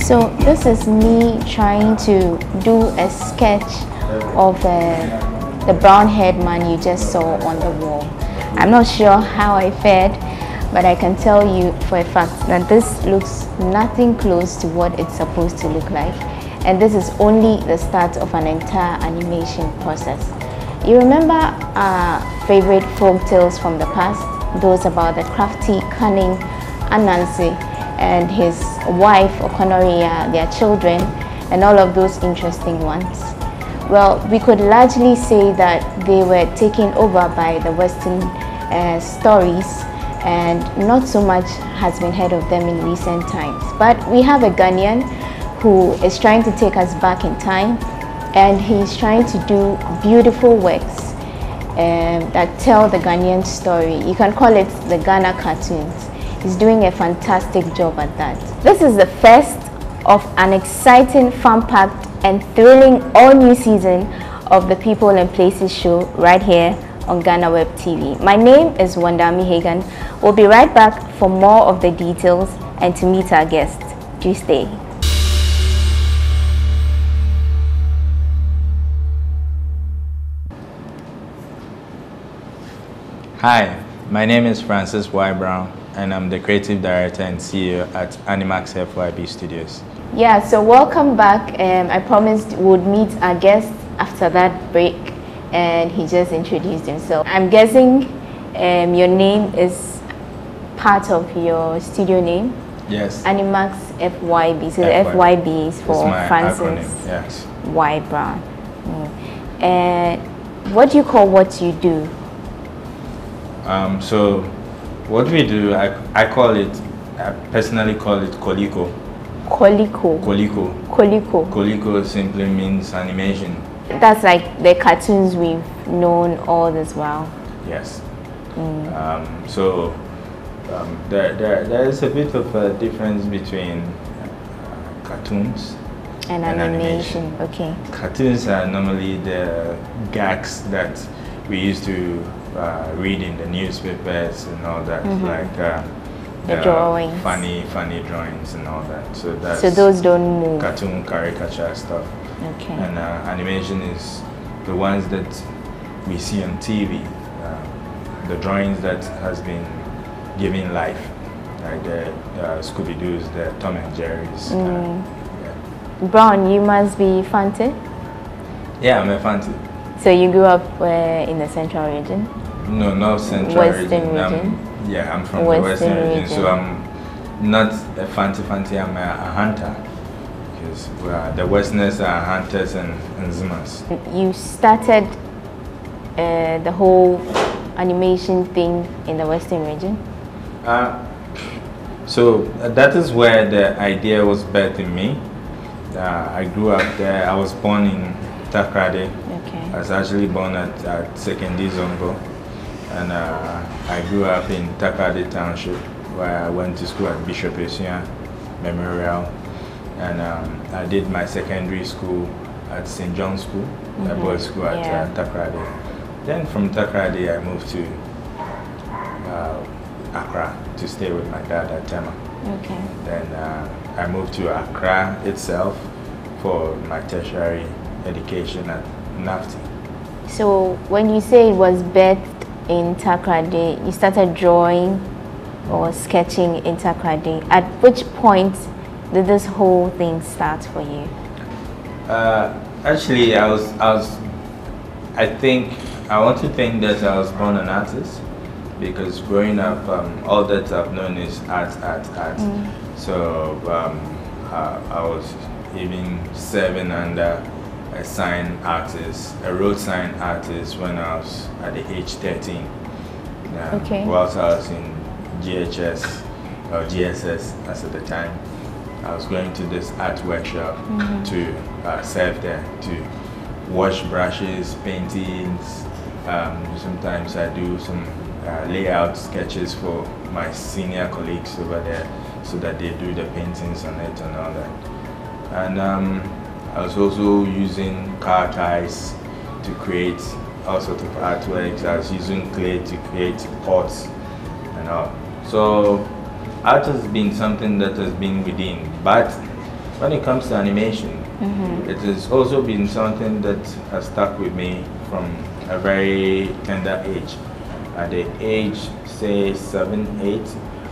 So this is me trying to do a sketch of the brown-haired man you just saw on the wall. I'm not sure how I fared, but I can tell you for a fact that this looks nothing close to what it's supposed to look like. And this is only the start of an entire animation process. You remember our favorite folk tales from the past? Those about the crafty, cunning Anansi and his wife Okonoria, their children, and all of those interesting ones. Well, we could largely say that they were taken over by the Western stories, and not so much has been heard of them in recent times. But we have a Ghanaian who is trying to take us back in time, and he's trying to do beautiful works that tell the Ghanaian story. You can call it the Ghana cartoons. He's doing a fantastic job at that. This is the first of an exciting, fun-packed and thrilling all-new season of the People and Places show right here on Ghana Web TV. My name is Wandami Hagan. We'll be right back for more of the details and to meet our guests. Do stay. Hi, my name is Francis Y. Brown, and I'm the Creative Director and CEO at Animax FYB Studios. Yeah, so welcome back. I promised we'd meet our guest after that break, and he just introduced himself. I'm guessing your name is part of your studio name? Yes. Animax FYB. So the FYB is for Francis acronym, yes. Y. Brown. And what do you call what you do? So what we do, I personally call it Koliko. Koliko. Koliko. Koliko. Koliko simply means animation. That's like the cartoons we've known all this while. Yes. There is a bit of a difference between cartoons and animation. Okay. Cartoons are normally the gags that we used to read in the newspapers and all that, like the drawings, funny drawings and all that. So those don't move. Cartoon caricature stuff. Okay. And animation is the ones that we see on TV, the drawings that has been given life, like the Scooby-Doo's, the Tom and Jerry's. Yeah. Brown, you must be Fante? Yeah, I'm a Fante. So you grew up in the central region? No, not central Western region. Yeah, I'm from the Western region, so I'm not a Fante, I'm a hunter. Because the Westerners are hunters and Zimas. You started the whole animation thing in the Western region? So that is where the idea was birthed in me. I grew up there. I was born in Takrady. Okay. I was actually born at Sekendi Zongo, and I grew up in Takrady Township, where I went to school at Bishop Esia Memorial, and I did my secondary school at St. John's School, a boys' school at Takrady. Then from Takrady, I moved to Accra to stay with my dad at Tema. Okay. Then I moved to Accra itself for my tertiary education at NAFTI. So when you say it was birthed in Takrady, you started drawing or sketching in Takrady. At which point did this whole thing start for you? Actually, I want to think that I was born an artist, because growing up, all that I've known is art. So I was even serving under a sign artist, a road sign artist, when I was at the age 13. Okay. Whilst I was in GHS or GSS as at the time, I was going to this art workshop to serve there, to wash brushes, paintings. Sometimes I do some layout sketches for my senior colleagues over there, so that they do the paintings on it and all that. And I was also using car ties to create all sorts of artworks. I was using clay to create pots and all. So art has been something that has been within, but when it comes to animation, it has also been something that has stuck with me from a very tender age. At the age, say 7, 8,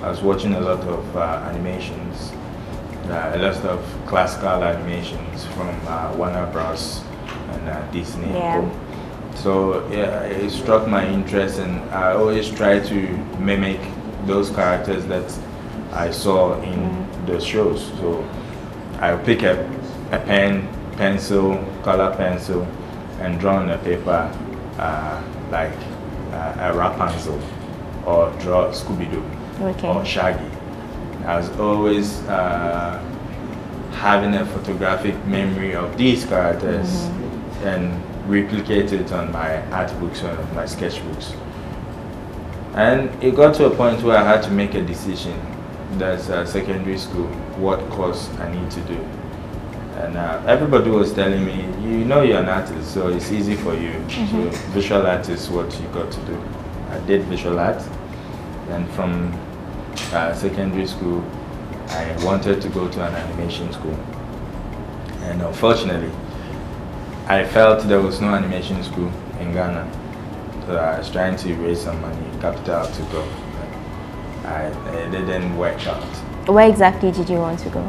I was watching a lot of animations, a lot of classical animations from Warner Bros. And Disney. Yeah. So yeah, it struck my interest, and I always try to mimic those characters that I saw in the shows. So I'll pick a pen, pencil, color pencil, and draw on a paper like a Rapunzel, or draw Scooby-Doo, or Shaggy. I was always having a photographic memory of these characters and replicate it on my art books or my sketchbooks. And it got to a point where I had to make a decision. That's secondary school, what course I need to do. And everybody was telling me, you know you're an artist, so it's easy for you. So visual art is what you got to do. I did visual art, and from secondary school, I wanted to go to an animation school. And unfortunately, I felt there was no animation school in Ghana. So I was trying to raise some money, capital to go. It didn't work out. Where exactly did you want to go?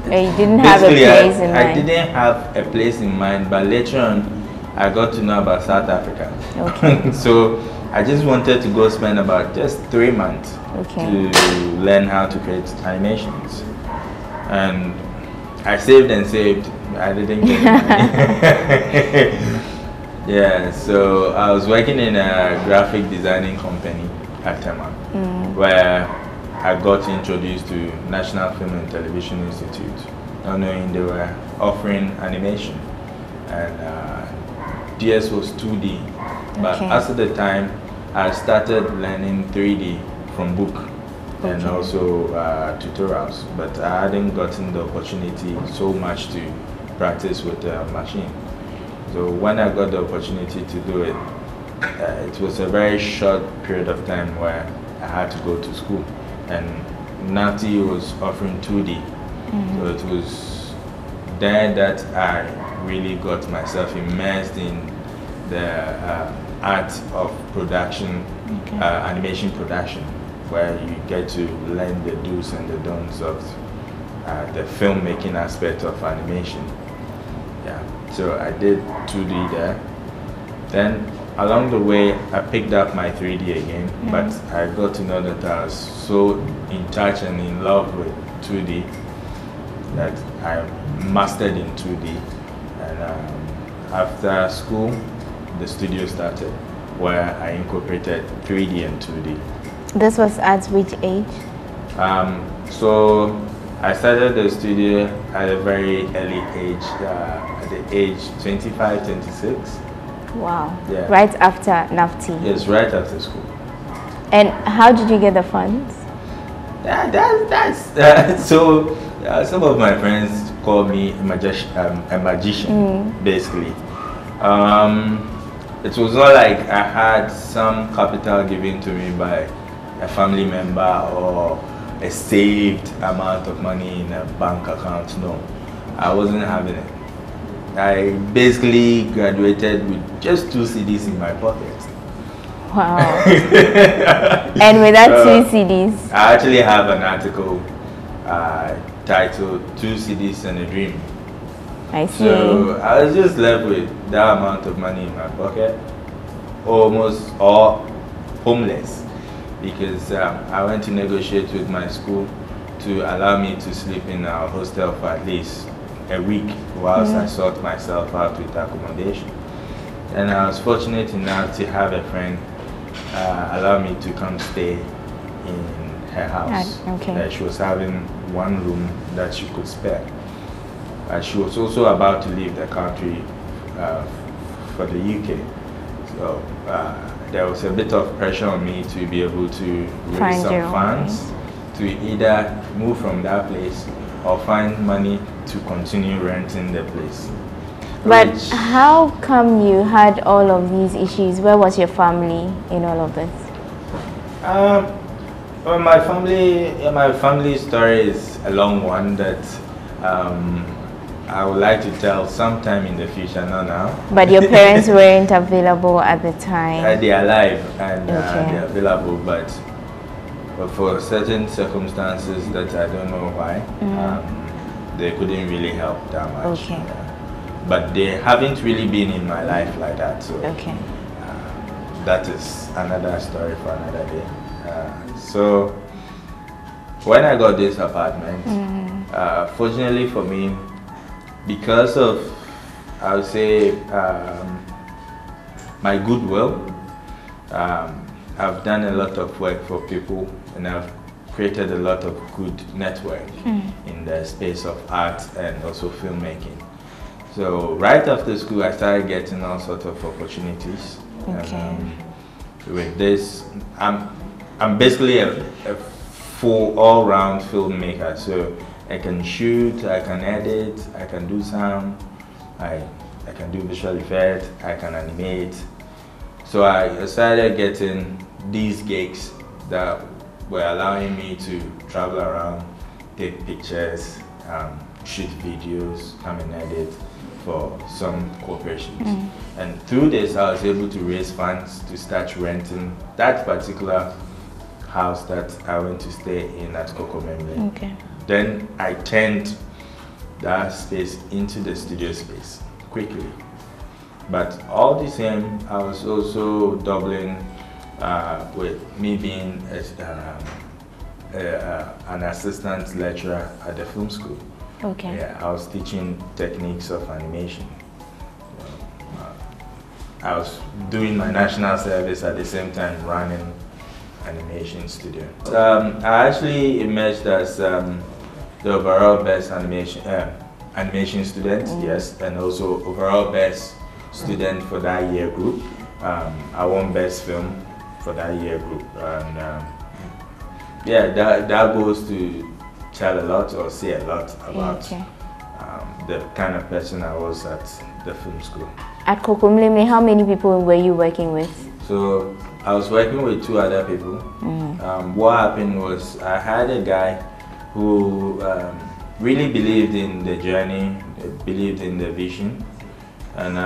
You didn't have a place in mind? I didn't have a place in mind, but later on, I got to know about South Africa. Okay. So I just wanted to go spend about just 3 months to learn how to create animations. And I saved and saved. I didn't get money. Yeah, so I was working in a graphic designing company at Tema, where I got introduced to National Film and Television Institute, not knowing they were offering animation. And DS was 2D, but as at the time, I started learning 3D from book and also tutorials, but I hadn't gotten the opportunity so much to practice with the machine. So when I got the opportunity to do it, it was a very short period of time where I had to go to school, and NAFTI was offering 2D. So it was there that I really got myself immersed in the art of production, animation production, where you get to learn the do's and the don'ts of the filmmaking aspect of animation. Yeah, so I did 2D there. Then along the way, I picked up my 3D again, but I got to know that I was so in touch and in love with 2D that I mastered in 2D. And after school, the studio started, where I incorporated 3D and 2D. This was at which age? So I started the studio at a very early age, at the age 25, 26. Wow. Yeah. Right after NAFTI? Yes, right after school. And how did you get the funds? So some of my friends call me a magician, basically. It was not like I had some capital given to me by a family member or a saved amount of money in a bank account. No, I wasn't having it. I basically graduated with just 2 CDs in my pocket. Wow. And with that 2 CDs? I actually have an article titled 2 CDs and a Dream. I see. So I was just left with that amount of money in my pocket, almost all homeless, because I went to negotiate with my school to allow me to sleep in a hostel for at least a week whilst I sort myself out with accommodation. And I was fortunate enough to have a friend allow me to come stay in her house. She was having 1 room that she could spare. She was also about to leave the country for the UK. So there was a bit of pressure on me to be able to raise some funds to either move from that place or find money to continue renting the place. But how come you had all of these issues? Where was your family in all of this? Well, my family story is a long one that I would like to tell sometime in the future, not now. But your parents weren't available at the time? They're alive and they're available, but for certain circumstances that I don't know why, they couldn't really help that much. Okay. But they haven't really been in my life like that, so that is another story for another day. So when I got this apartment, fortunately for me, because of, I would say, my goodwill, I've done a lot of work for people, and I've created a lot of good network in the space of art and also filmmaking. So right after school, I started getting all sorts of opportunities. And, with this, I'm basically a full all-round filmmaker. So I can shoot, I can edit, I can do sound, I can do visual effects, I can animate. So I started getting these gigs that were allowing me to travel around, take pictures, shoot videos, come and edit for some corporations. And through this, I was able to raise funds to start renting that particular house that I went to stay in at Kokomemle. Then I turned that space into the studio space quickly. But all the same, I was also doubling with me being an assistant lecturer at the film school. Yeah, I was teaching techniques of animation. I was doing my national service at the same time running animation studio. I actually emerged as the overall best animation student, yes, and also overall best student for that year group. I won best film for that year group, and yeah, that goes to tell a lot or say a lot about the kind of person I was at the film school. At Kokomemle, how many people were you working with? So I was working with 2 other people. What happened was I had a guy who really believed in the journey, believed in the vision, and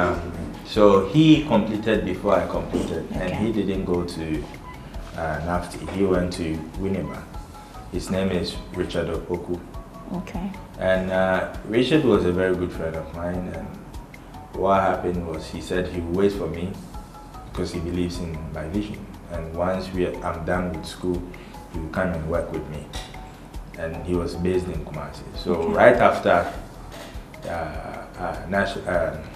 so he completed before I completed, and he didn't go to NAFTI. He went to Winneba. His name is Richard Opoku. And Richard was a very good friend of mine, and what happened was he said he would wait for me because he believes in my vision, and once I'm done with school, he will come and work with me. And he was based in Kumasi. So right after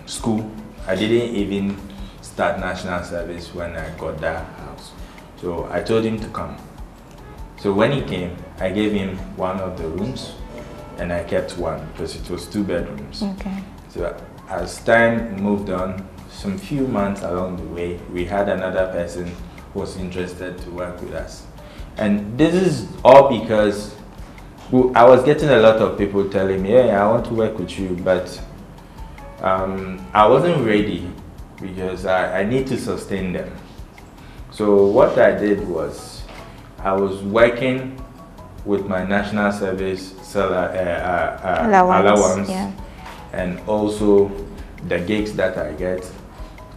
school, I didn't even start national service when I got that house. So I told him to come. So when he came, I gave him one of the rooms, and I kept one because it was 2 bedrooms. So as time moved on, some few months along the way, we had another person who was interested to work with us. And this is all because I was getting a lot of people telling me, hey, I want to work with you, but I wasn't ready because I need to sustain them. So what I did was I was working with my national service allowance, and also the gigs that I get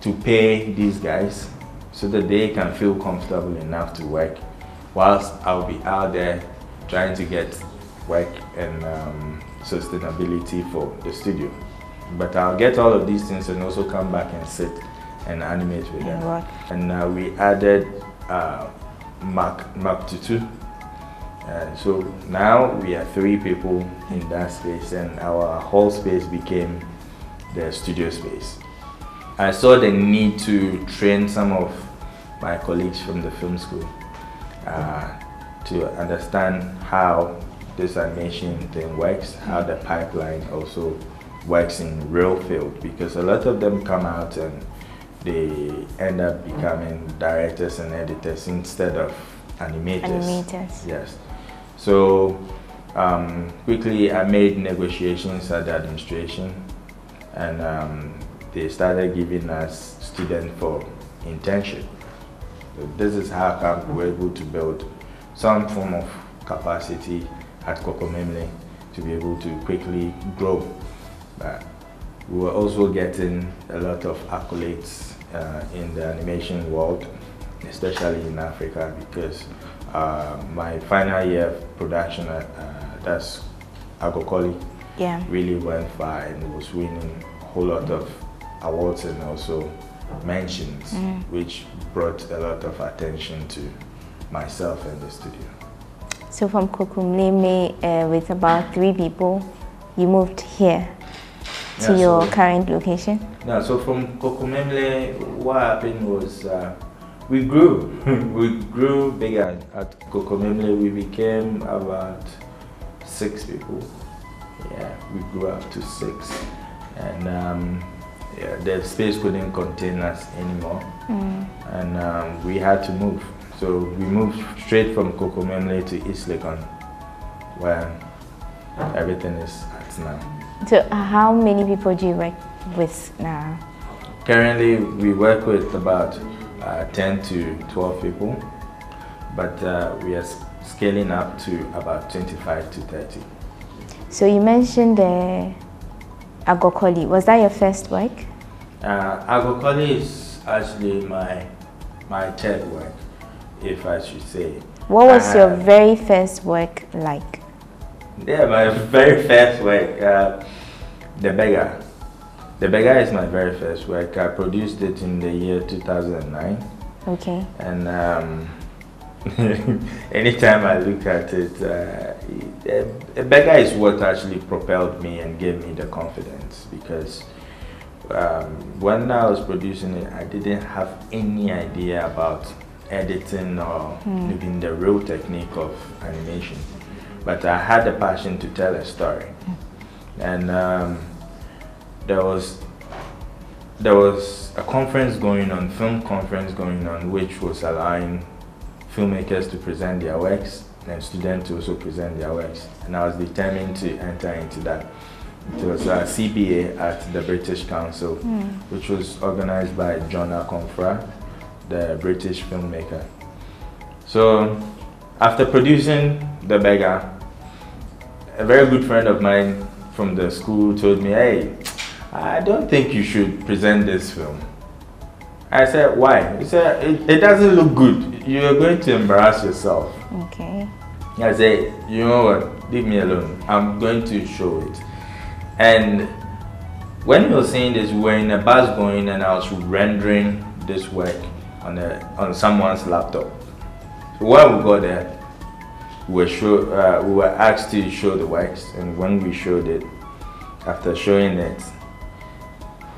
to pay these guys so that they can feel comfortable enough to work, whilst I'll be out there trying to get work and sustainability for the studio. But I'll get all of these things and also come back and sit and animate with them. And we added Mark Tutu. So now we are 3 people in that space, and our whole space became the studio space. I saw the need to train some of my colleagues from the film school to understand how this animation thing works, how the pipeline also works in real field, because a lot of them come out and they end up becoming directors and editors instead of animators. Yes. So quickly I made negotiations at the administration, and they started giving us students for internship. So this is how come we were able to build some form of capacity at Kokomemle to be able to quickly grow. But we were also getting a lot of accolades in the animation world, especially in Africa, because my final year of production at that's Agokoli really went far and was winning a whole lot of awards and also mentions, which brought a lot of attention to myself and the studio. So from Kokomlemle, with about 3 people, you moved here to your current location? No, so from Kokomlemle, what happened was we grew. We grew bigger. At Kokomlemle, we became about 6 people. Yeah, we grew up to 6. And yeah, the space couldn't contain us anymore. And we had to move. So we moved straight from Kokomlemle to East Legon, where everything is at now. So how many people do you work with now? Currently, we work with about 10 to 12 people, but we are scaling up to about 25 to 30. So you mentioned the Agokoli. Was that your first work? Agokoli is actually my third work, if I should say. What was your very first work like? Yeah, my very first work, The Beggar. The Beggar is my very first work. I produced it in the year 2009. Okay. And anytime I look at it, The Beggar is what actually propelled me and gave me the confidence, because when I was producing it, I didn't have any idea about editing or even the real technique of animation. But I had the passion to tell a story. And there was a conference going on, film conference going on, which was allowing filmmakers to present their works and students to also present their works. And I was determined to enter into that. It was a CBA at the British Council, which was organized by John Akonfra, the British filmmaker. So after producing The Beggar, a very good friend of mine from the school told me, hey, I don't think you should present this film. I said, why? He said, it doesn't look good. You are going to embarrass yourself. Okay. I said, you know what, leave me alone. I'm going to show it. And when we were saying this, we were in a bus going and I was rendering this work on someone's laptop. So when we got there, we were asked to show the works, and when we showed it, after showing it,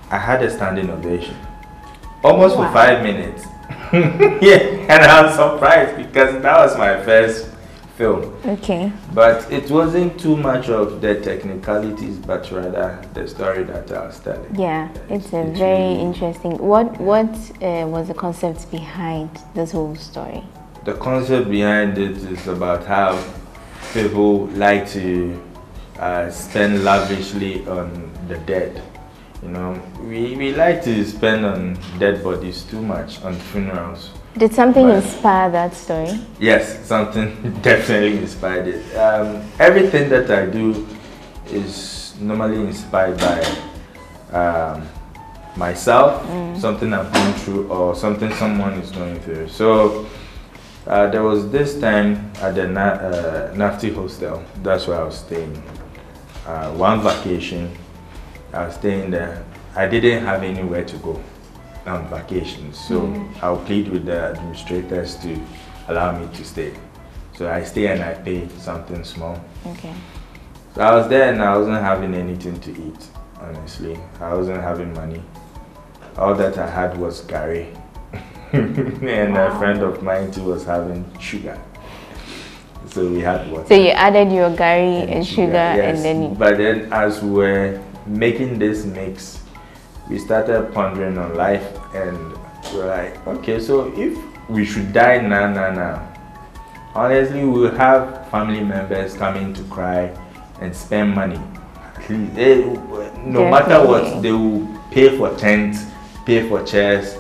I had a standing ovation. Almost for 5 minutes. Yeah, and I was surprised because that was my first film. Okay. But it wasn't too much of the technicalities, but rather the story that I was telling. Yeah, it's very really interesting. What was the concept behind this whole story? The concept behind it is about how people like to spend lavishly on the dead. You know, we like to spend on dead bodies too much, on funerals. Did something inspire that story? Yes, something definitely inspired it. Everything that I do is normally inspired by myself, something I've been through, or something someone is going through. So there was this time at the Nafti hostel. That's where I was staying. One vacation, I was staying there. I didn't have anywhere to go on vacation, so I'll plead with the administrators to allow me to stay. So I stay and I pay something small. Okay. So I was there and I wasn't having anything to eat, honestly. I wasn't having money. All that I had was curry. And a friend of mine too was having sugar. So we had water. So you added your gari and sugar, yes. And then... But then as we were making this mix, we started pondering on life, and we're like, okay, so if we should die now, honestly, we'll have family members coming to cry and spend money. No matter what, they will pay for tents, pay for chairs,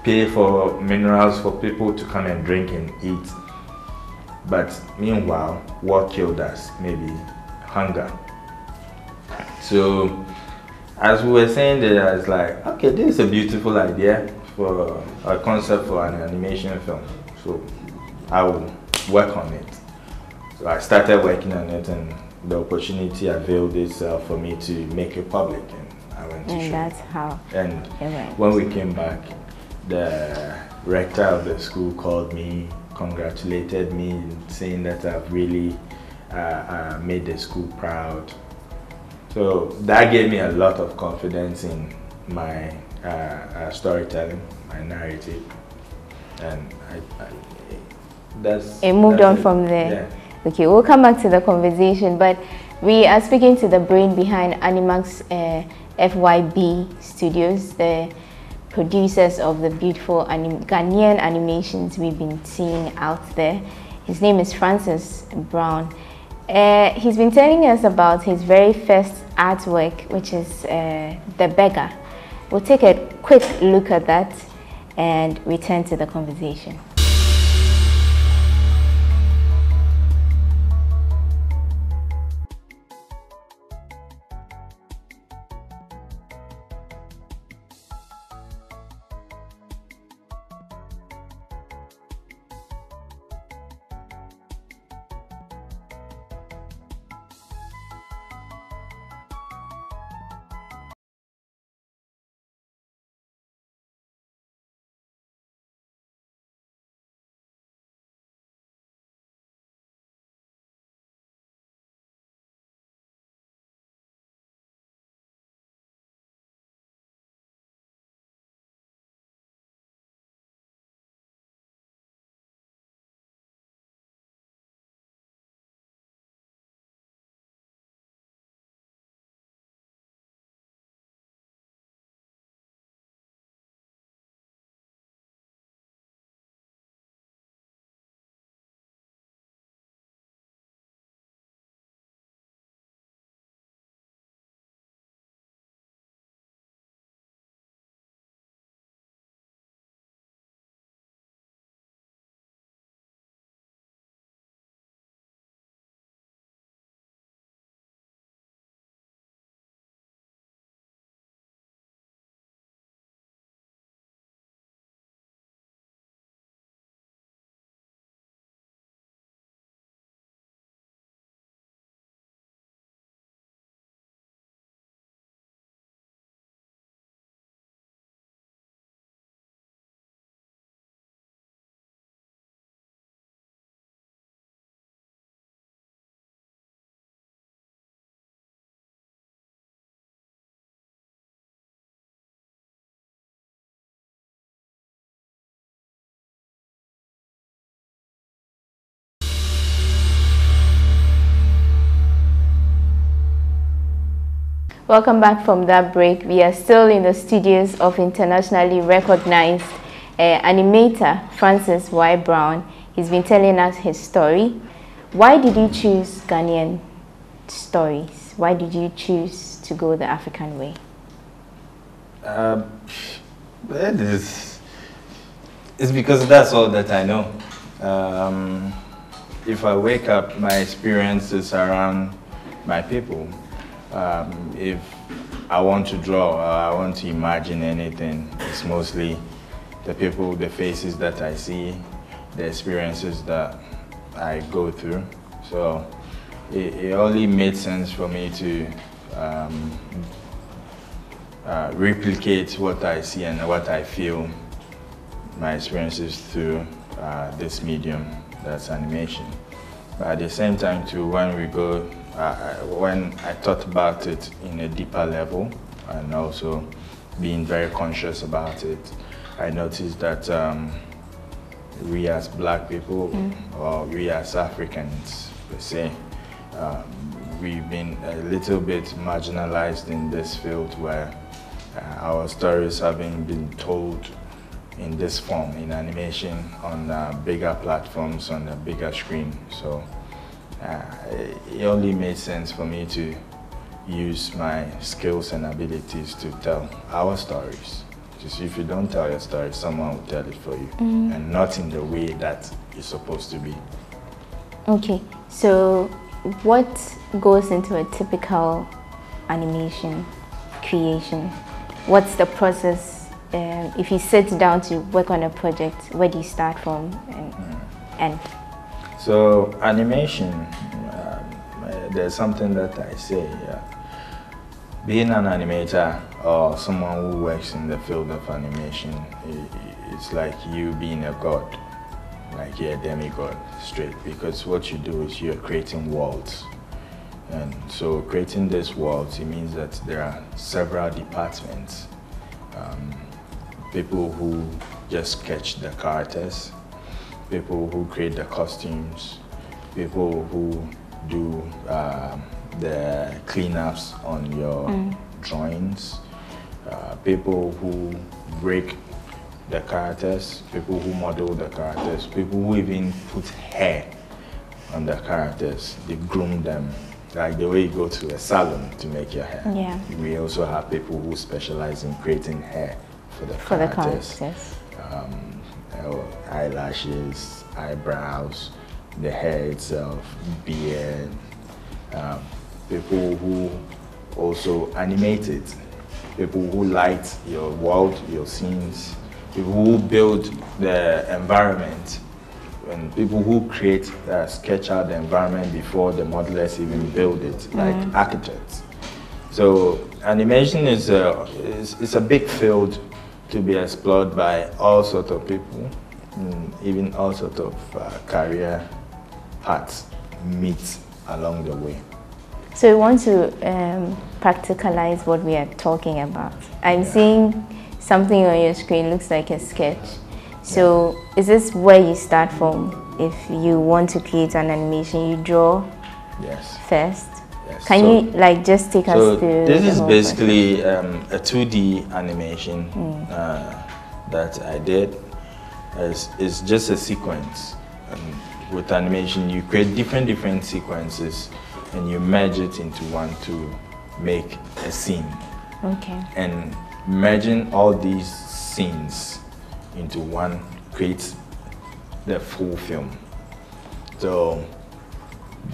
pay for minerals for people to come and drink and eat. But meanwhile, what killed us? Maybe hunger. So as we were saying there, I was like, okay, this is a beautiful idea for a concept for an animation film. So I will work on it. So I started working on it, and the opportunity availed itself for me to make it public, and I went to shoot. And that's how And it went. when we came back, the rector of the school called me, congratulated me, saying that I've really made the school proud. So that gave me a lot of confidence in my storytelling, my narrative, and it moved on from there. Yeah. Okay, we'll come back to the conversation, but we are speaking to the brain behind Animax FYB Studios, the producers of the beautiful Ghanaian animations we've been seeing out there. His name is Francis Brown. He's been telling us about his very first artwork, which is The Beggar. We'll take a quick look at that and return to the conversation. Welcome back from that break. We are still in the studios of internationally recognized animator Francis Y. Brown. He's been telling us his story. Why did you choose Ghanaian stories? Why did you choose to go the African way? It's because that's all that I know. If I wake up, my experiences around my people. If I want to draw or I want to imagine anything, it's mostly the people, the faces that I see, the experiences that I go through. So it only made sense for me to replicate what I see and what I feel, my experiences through this medium, that's animation. But at the same time too, when we go, when I thought about it in a deeper level and also being very conscious about it, I noticed that we as black people, or we as Africans per se, we've been a little bit marginalized in this field where our stories haven't been told in this form, in animation, on bigger platforms, on a bigger screen. So it only made sense for me to use my skills and abilities to tell our stories. Just if you don't tell your story, someone will tell it for you, and not in the way that it's supposed to be. Okay, so what goes into a typical animation creation? What's the process? If you sit down to work on a project, where do you start from and end? So animation, there's something that I say. Being an animator or someone who works in the field of animation, it's like you being a god, like you're a demigod straight, because what you do is you're creating worlds. And so creating these worlds, it means that there are several departments. People who just sketch the characters, people who create the costumes, people who do the cleanups on your drawings, people who break the characters, people who model the characters, people who even put hair on the characters, they groom them, like the way you go to a salon to make your hair. Yeah. We also have people who specialize in creating hair for the characters. Eyelashes, eyebrows, the hair itself, beard, people who also animate it, people who light your world, your scenes, people who build the environment, and people who create, sketch out the environment before the modelers even build it, like architects. So animation is a big field to be explored by all sorts of people, even all sorts of career paths meet along the way. So we want to practicalize what we are talking about. I'm seeing something on your screen, looks like a sketch. So is this where you start from? If you want to create an animation, you draw first? Yes. Can you like just take us through? This is basically a 2D animation that I did. It's just a sequence. With animation, you create different sequences and you merge it into one to make a scene. Okay. And merging all these scenes into one creates the full film. So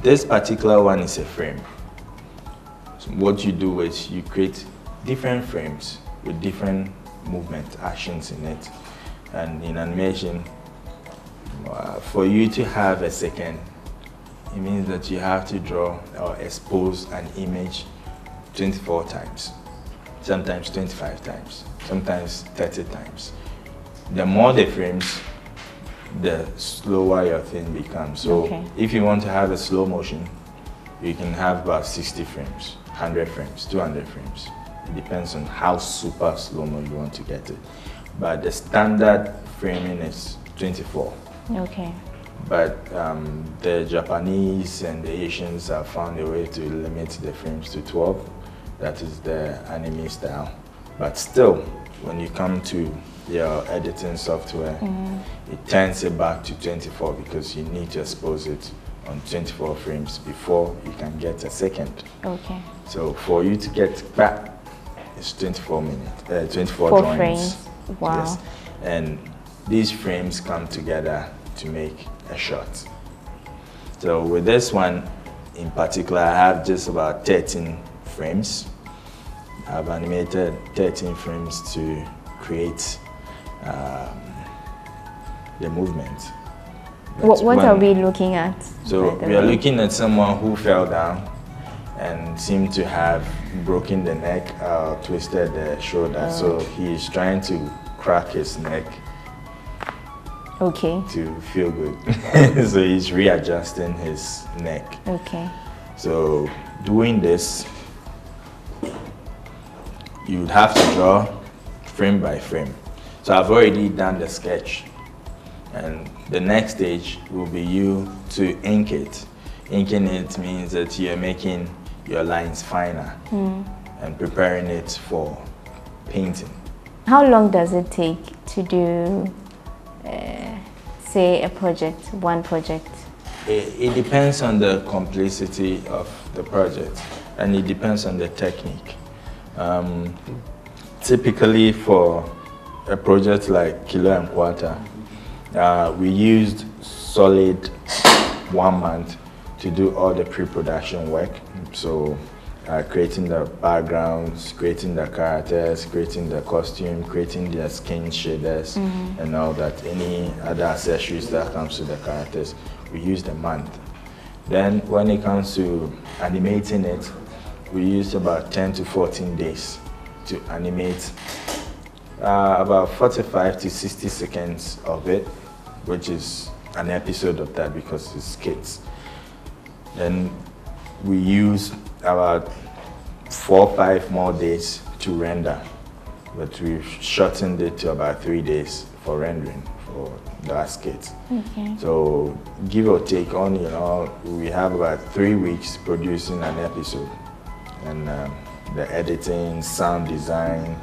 this particular one is a frame. So what you do is you create different frames with different movement actions in it. And in animation, for you to have a second, it means that you have to draw or expose an image 24 times, sometimes 25 times, sometimes 30 times. The more the frames, the slower your thing becomes. So if you want to have a slow motion, you can have about 60 frames, 100 frames, 200 frames. It depends on how super slow-mo you want to get it. But the standard framing is 24. Okay. But the Japanese and the Asians have found a way to limit the frames to 12. That is the anime style. But still, when you come to your editing software, it turns it back to 24 because you need to expose it on 24 frames before you can get a second. Okay. So for you to get back, it's 24 minutes, 24 drawings. Frames. Wow. Yes. And these frames come together to make a shot. So with this one in particular, I have just about 13 frames. I've animated 13 frames to create the movement. What are we looking at? So we are looking at someone who fell down and seemed to have broken the neck, twisted the shoulder. So he's trying to crack his neck. Okay. To feel good. So he's readjusting his neck. Okay. So doing this, you would have to draw frame by frame. So I've already done the sketch. And the next stage will be you to ink it. Inking it means that you're making your lines finer and preparing it for painting. How long does it take to do, say, a project, one project? It depends on the complexity of the project, and it depends on the technique. Typically for a project like Kilo and Quarter, we used solid 1 month to do all the pre-production work. So creating the backgrounds, creating the characters, creating the costume, creating their skin shaders, and all that. Any other accessories that comes to the characters, we use a month. Then when it comes to animating it, we use about 10 to 14 days to animate about 45 to 60 seconds of it, which is an episode of that because it's skits. Then we use about 4 or 5 more days to render, but we've shortened it to about 3 days for rendering for the skits. Okay. So give or take on, you know, we have about 3 weeks producing an episode, and the editing, sound design,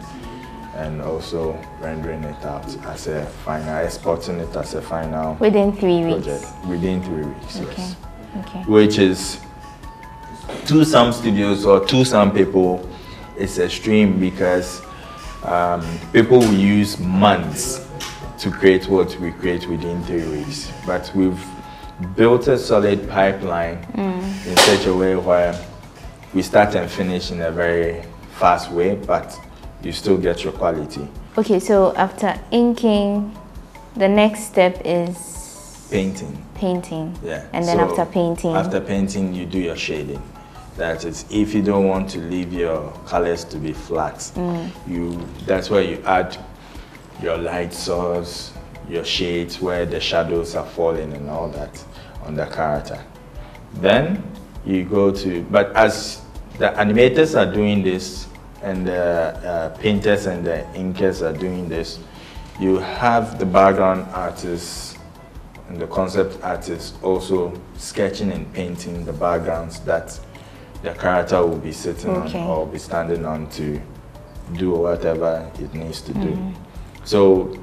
and also rendering it out as a final, exporting it as a final Within 3 project. weeks? Within 3 weeks, Okay. yes. Okay. Which is, to some studios or to some people, it's extreme because people will use months to create what we create within 3 weeks. But we've built a solid pipeline in such a way where we start and finish in a very fast way, but you still get your quality. Okay, so after inking, the next step is Painting. painting. Yeah. And then So after painting. After painting, you do your shading. That is, if you don't want to leave your colors to be flat, that's where you add your light source, your shades where the shadows are falling and all that on the character. Then you go to, but as the animators are doing this and the painters and the inkers are doing this, you have the background artists and the concept artists also sketching and painting the backgrounds that the character will be sitting on or be standing on to do whatever it needs to do. So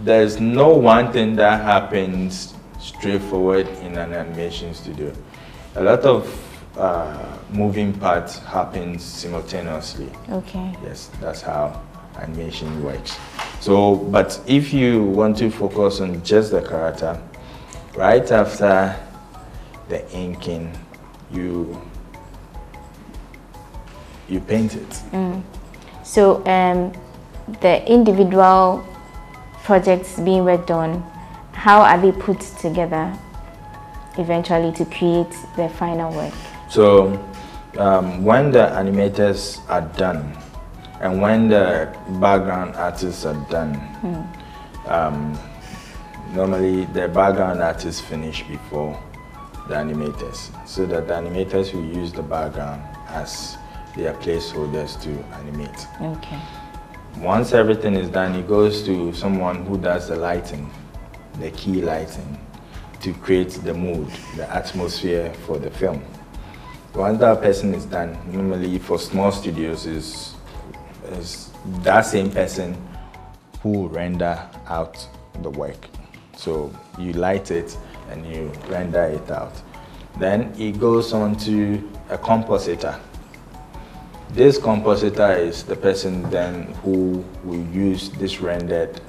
there's no one thing that happens straightforward in an animation studio. A lot of moving parts happen simultaneously. Okay. Yes, that's how animation works. So, but if you want to focus on just the character, right after the inking, you paint it. So the individual projects being worked on, how are they put together eventually to create the final work? So when the animators are done and when the background artists are done, normally the background artists finish before the animators, so that the animators will use the background as their placeholders to animate. Okay. Once everything is done, it goes to someone who does the lighting, the key lighting, to create the mood, the atmosphere for the film. Once that person is done, normally for small studios is that same person who will render out the work. So you light it and you render it out. Then it goes on to a compositor. This compositor is the person then who will use this rendered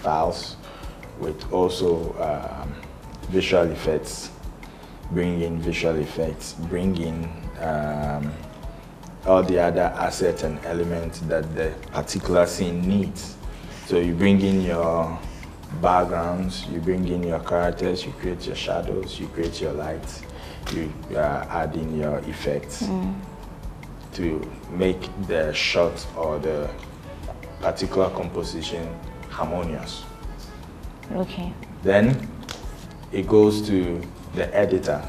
files with also visual effects, bring in visual effects, bring in all the other assets and elements that the particular scene needs. So you bring in your backgrounds, you bring in your characters, you create your shadows, you create your lights, you add in your effects to make the shot or the particular composition harmonious. Okay. Then it goes to the editor,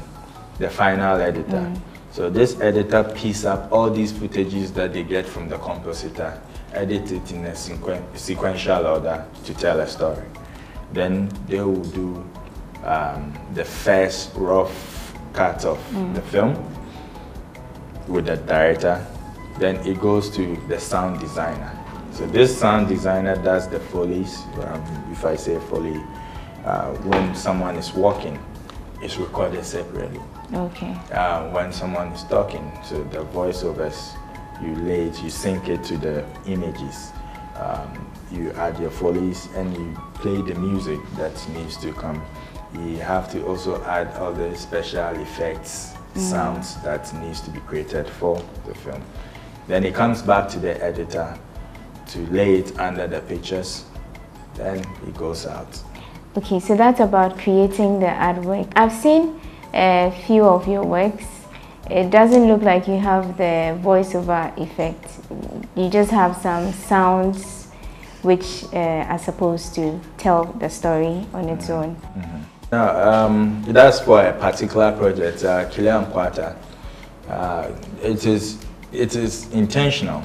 the final editor. So this editor picks up all these footages that they get from the compositor, edit it in a sequential order to tell a story. Then they will do the first rough cut of the film with the director. Then it goes to the sound designer. So this sound designer does the Foleys. If I say Foley, when someone is walking, it's recorded separately. Okay. When someone is talking, so the voiceovers, you lay it, you sync it to the images. You add your Foleys and you play the music that needs to come. you have to also add all the special effects, sounds that needs to be created for the film. Then it comes back to the editor to lay it under the pictures, then it goes out. Okay, so that's about creating the artwork. I've seen a few of your works. It doesn't look like you have the voiceover effect. You just have some sounds which are supposed to tell the story on its own. Now, that's for a particular project, Kilian Quarter. It is intentional.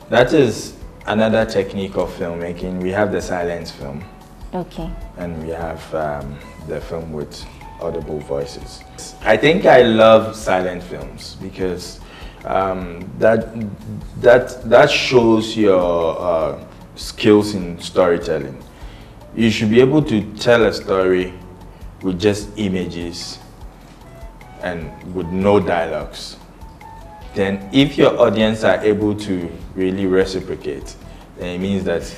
That is another technique of filmmaking. We have the silence film. Okay. And we have the film with audible voices. I think I love silent films because that shows your skills in storytelling. You should be able to tell a story with just images and with no dialogues. Then if your audience are able to really reciprocate, then it means that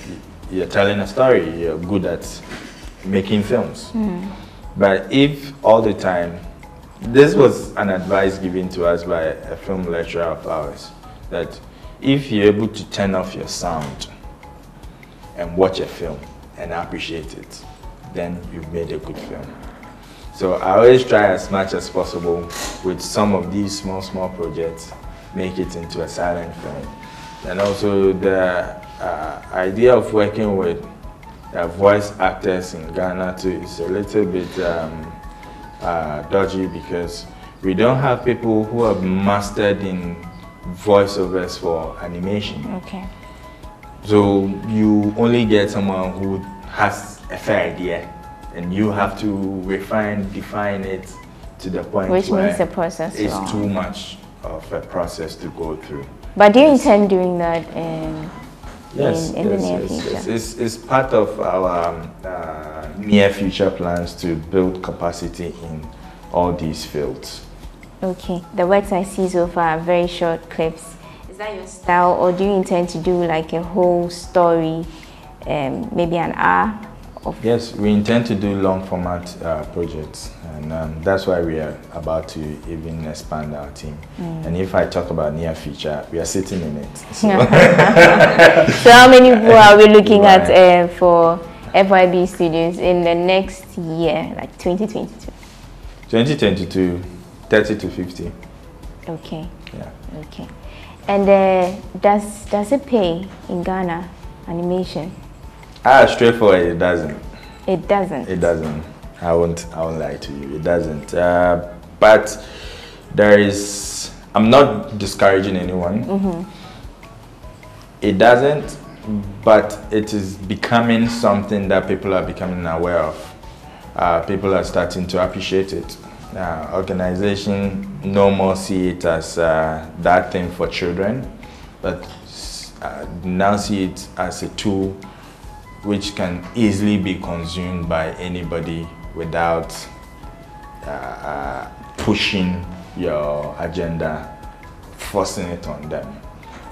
you're telling a story, you're good at making films. But if all the time, this was an advice given to us by a film lecturer of ours, that if you're able to turn off your sound and watch a film and appreciate it, then you've made a good film. So I always try as much as possible with some of these small projects, make it into a silent film. And also the idea of working with voice actors in Ghana too is a little bit dodgy because we don't have people who have mastered in voiceovers for animation. Okay. So you only get someone who has a fair idea, and you have to define it to the point which where makes the process it's long. too much of a process to go through. But do you intend doing that in the near future? It's part of our near future plans to build capacity in all these fields. Okay. The works I see so far are very short clips. Is that your style, or do you intend to do like a whole story, maybe an hour? Yes, we intend to do long format projects, and that's why we are about to even expand our team. And if I talk about near future, we are sitting in it. So, so how many people are we looking at for FYB Studios in the next year, like 2022? 2022, 30 to 50. Okay. Yeah. Okay. And does it pay in Ghana, animation? Straightforward, it doesn't. It doesn't? It doesn't. I won't lie to you, it doesn't. But there is, I'm not discouraging anyone. It doesn't, but it is becoming something that people are becoming aware of. People are starting to appreciate it. Organization no more see it as that thing for children, but now see it as a tool which can easily be consumed by anybody without pushing your agenda, forcing it on them.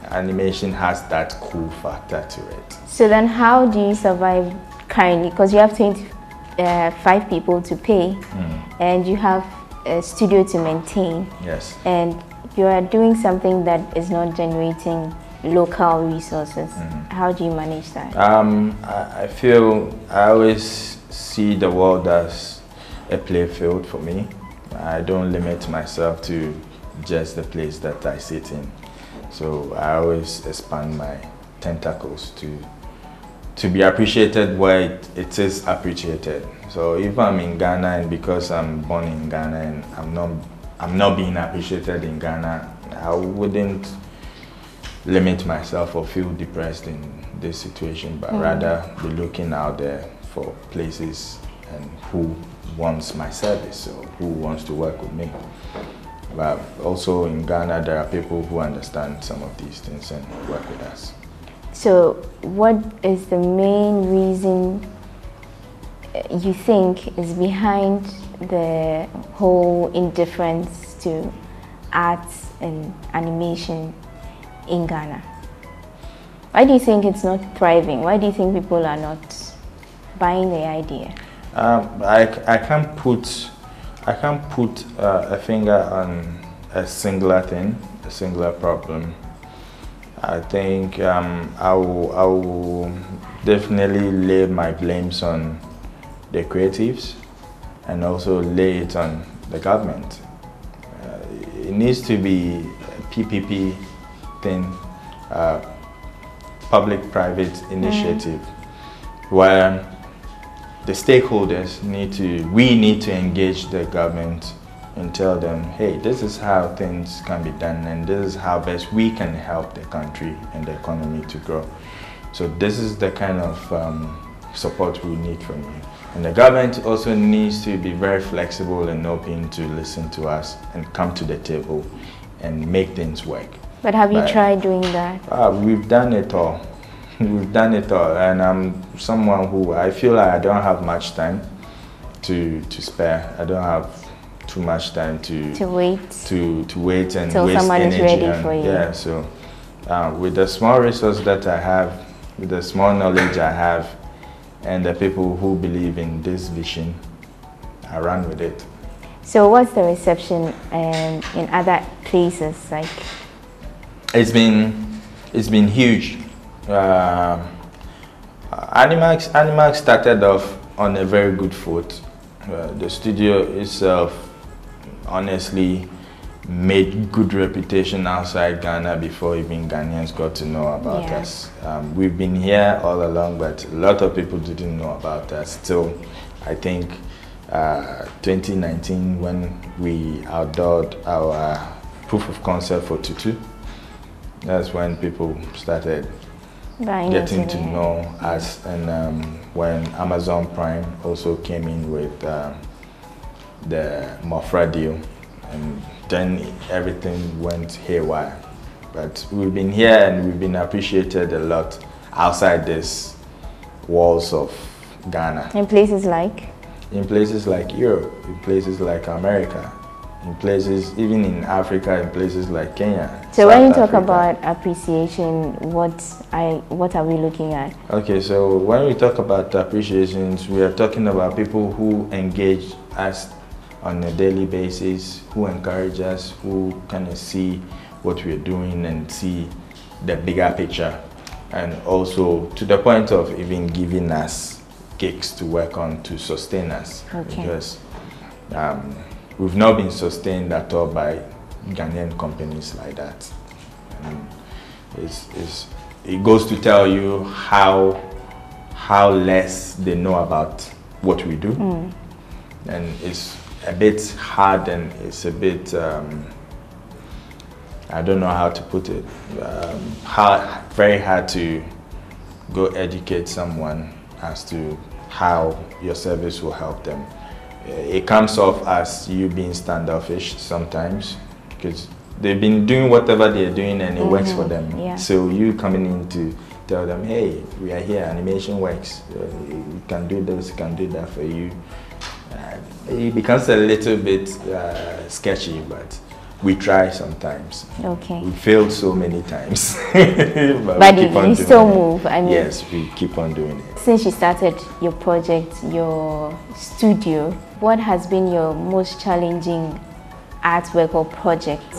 Animation has that cool factor to it. So then how do you survive currently? Because you have 25 people to pay, and you have a studio to maintain. Yes. And you are doing something that is not generating local resources. How do you manage that? I feel I always see the world as a play field for me. I don't limit myself to just the place that I sit in. So I always expand my tentacles to be appreciated where it is appreciated. So if I'm in Ghana, and because I'm born in Ghana and I'm not being appreciated in Ghana, I wouldn't limit myself or feel depressed in this situation, but rather be looking out there for places and who wants my service or who wants to work with me. But also in Ghana, there are people who understand some of these things and work with us. So what is the main reason you think is behind the whole indifference to arts and animation in Ghana? Why do you think it's not thriving? Why do you think people are not buying the idea? I can't put a finger on a singular thing, a singular problem. I think I will definitely lay my blames on the creatives and also lay it on the government. It needs to be a PPP thing, public-private initiative, where the stakeholders we need to engage the government and tell them, hey, this is how things can be done and this is how best we can help the country and the economy to grow. So this is the kind of support we need from you. And the government also needs to be very flexible and open to listen to us and come to the table and make things work. But have you tried doing that? We've done it all. We've done it all, and I'm someone who I feel like I don't have much time to spare. I don't have too much time to wait and till waste someone energy. Is ready for you. Yeah, so with the small resource that I have, with the small knowledge I have, and the people who believe in this vision, I run with it. So what's the reception in other places like? It's been huge. Animax started off on a very good foot. The studio itself honestly made good reputation outside Ghana before even Ghanaians got to know about us. We've been here all along, but a lot of people didn't know about us till I think 2019 when we outdoored our proof of concept for Tutu. That's when people started getting to know us, and when Amazon Prime also came in with the Mofra deal, and then everything went haywire. But we've been here and we've been appreciated a lot outside these walls of Ghana. In places like? In places like Europe, in places like America, in places, even in Africa, in places like Kenya. So when you talk about appreciation, what are we looking at? Okay, so when we talk about appreciations, we are talking about people who engage us on a daily basis, who encourage us, who kind of see what we're doing and see the bigger picture, and also to the point of even giving us gigs to work on to sustain us. Okay. Because we've not been sustained at all by Ghanaian companies like that. And it goes to tell you how less they know about what we do. And it's a bit hard and it's a bit, I don't know how to put it, very hard to go educate someone as to how your service will help them. It comes off as you being standoffish sometimes because they've been doing whatever they're doing and it works for them. Yeah. So you coming in to tell them, hey, we are here, animation works, you can do this, you can do that for you. It becomes a little bit sketchy, but we try sometimes. Okay. We failed so many times. but you still move. I mean, yes, we keep on doing it. Since you started your project, your studio, what has been your most challenging artwork or project?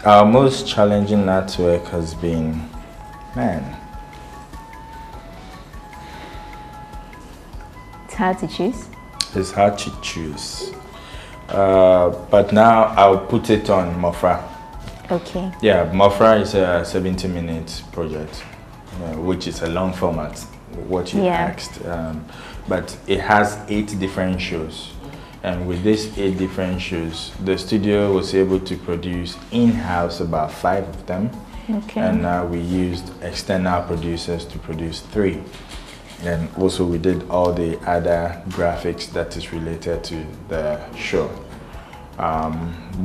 Our most challenging artwork has been, It's hard to choose. It's hard to choose. But now I'll put it on Mofra. Okay. Yeah, Mofra is a 70-minute project, which is a long format, what you asked. But it has 8 different shows. And with these 8 different shows, the studio was able to produce in-house about 5 of them. Okay. And we used external producers to produce 3. And also we did all the other graphics that is related to the show.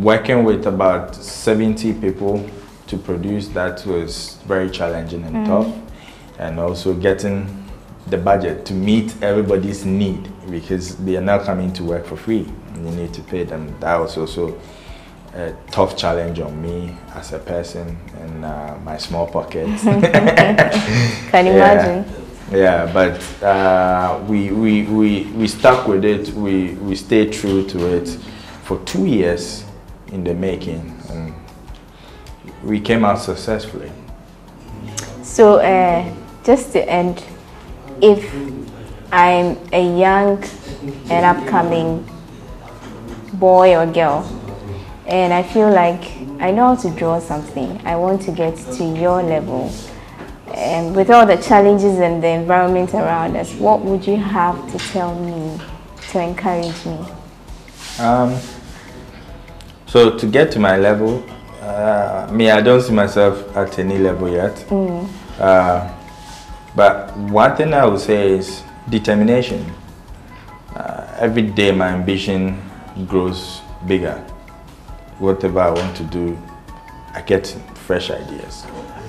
Working with about 70 people to produce that was very challenging and tough. And also getting the budget to meet everybody's need because they are now coming to work for free and you need to pay them. That was also a tough challenge on me as a person and my small pockets. Can imagine. Yeah, but we stuck with it. We stayed true to it for 2 years in the making, and we came out successfully. So just to end, if I'm a young and upcoming boy or girl, and I feel like I know how to draw something, I want to get to your level, and with all the challenges and the environment around us, what would you have to tell me to encourage me? So to get to my level, I don't see myself at any level yet. But one thing I would say is determination. Every day my ambition grows bigger. Whatever I want to do, I get fresh ideas.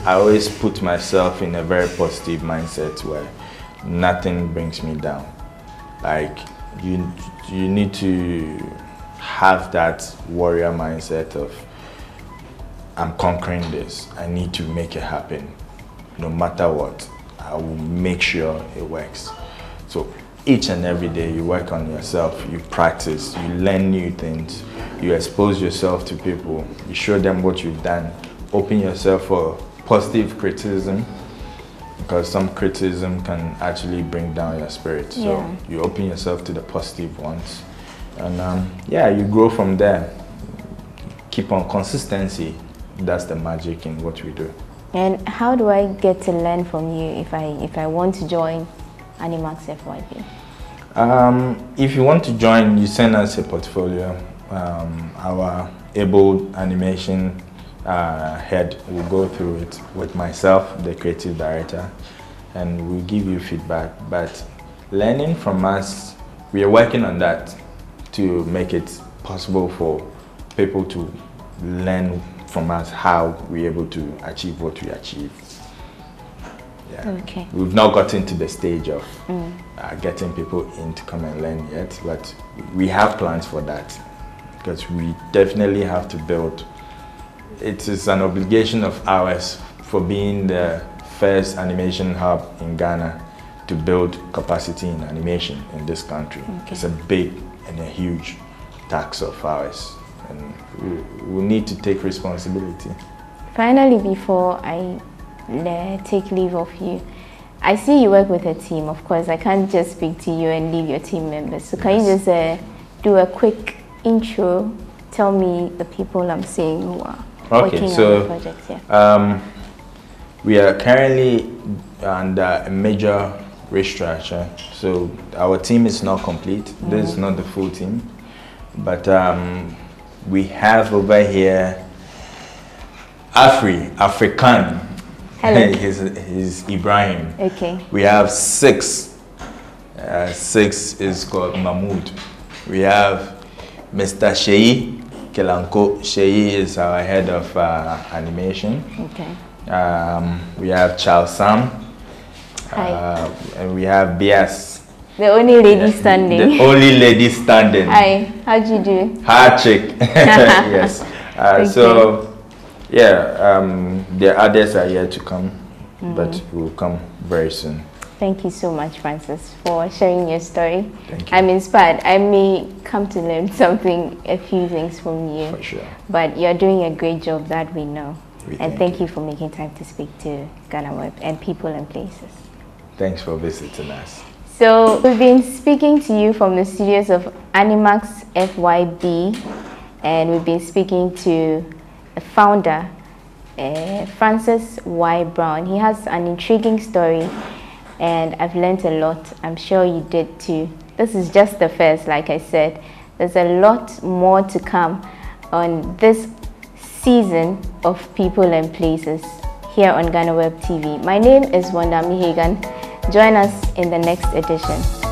I always put myself in a very positive mindset where nothing brings me down. Like you need to have that warrior mindset of, I'm conquering this, I need to make it happen. No matter what, I will make sure it works. So each and every day you work on yourself, you practice, you learn new things, you expose yourself to people, you show them what you've done, open yourself for positive criticism, because some criticism can actually bring down your spirit. So you open yourself to the positive ones, and you grow from there. Keep on consistency. That's the magic in what we do. And how do I get to learn from you if I want to join Animax FYP? If you want to join, you send us a portfolio. Our able animation head will go through it with myself, the creative director, and we'll give you feedback. But learning from us, we are working on that to make it possible for people to learn from us how we're able to achieve what we achieve. Yeah. Okay. We've not gotten to the stage of getting people in to come and learn yet, but we have plans for that, because we definitely have to build. It is an obligation of ours, for being the first animation hub in Ghana, to build capacity in animation in this country. Okay. It's a big and a huge task of ours, and we need to take responsibility. Finally, before I take leave of you, I see you work with a team. Of course, I can't just speak to you and leave your team members. So can you just do a quick intro? Tell me the people I'm seeing who are working on the projects here. We are currently under a major restructure. So our team is not complete. This is not the full team. But we have over here African. Hello. He's Ibrahim. Okay. We have 6. 6 is called Mahmoud. We have Mr. Sheyi Kelanko. Sheyi is our head of animation. Okay. We have Charles Sam. Hi. And we have Bias. The only lady standing. The only lady standing. Hi. How'd you do? Hard chick. Yes. The others are yet to come, but will come very soon. Thank you so much, Francis, for sharing your story. Thank you. I'm inspired. I may come to learn something, a few things from you. For sure. But you're doing a great job, that we know. And thank you for making time to speak to Ghana Web and People and Places. Thanks for visiting us. So we've been speaking to you from the studios of Animax FYB, and we've been speaking to the founder, Francis Y. Brown. He has an intriguing story, and I've learned a lot. I'm sure you did too. This is just the first, like I said. There's a lot more to come on this season of People and Places here on Ghana Web TV. My name is Wanda Mihegan. Join us in the next edition.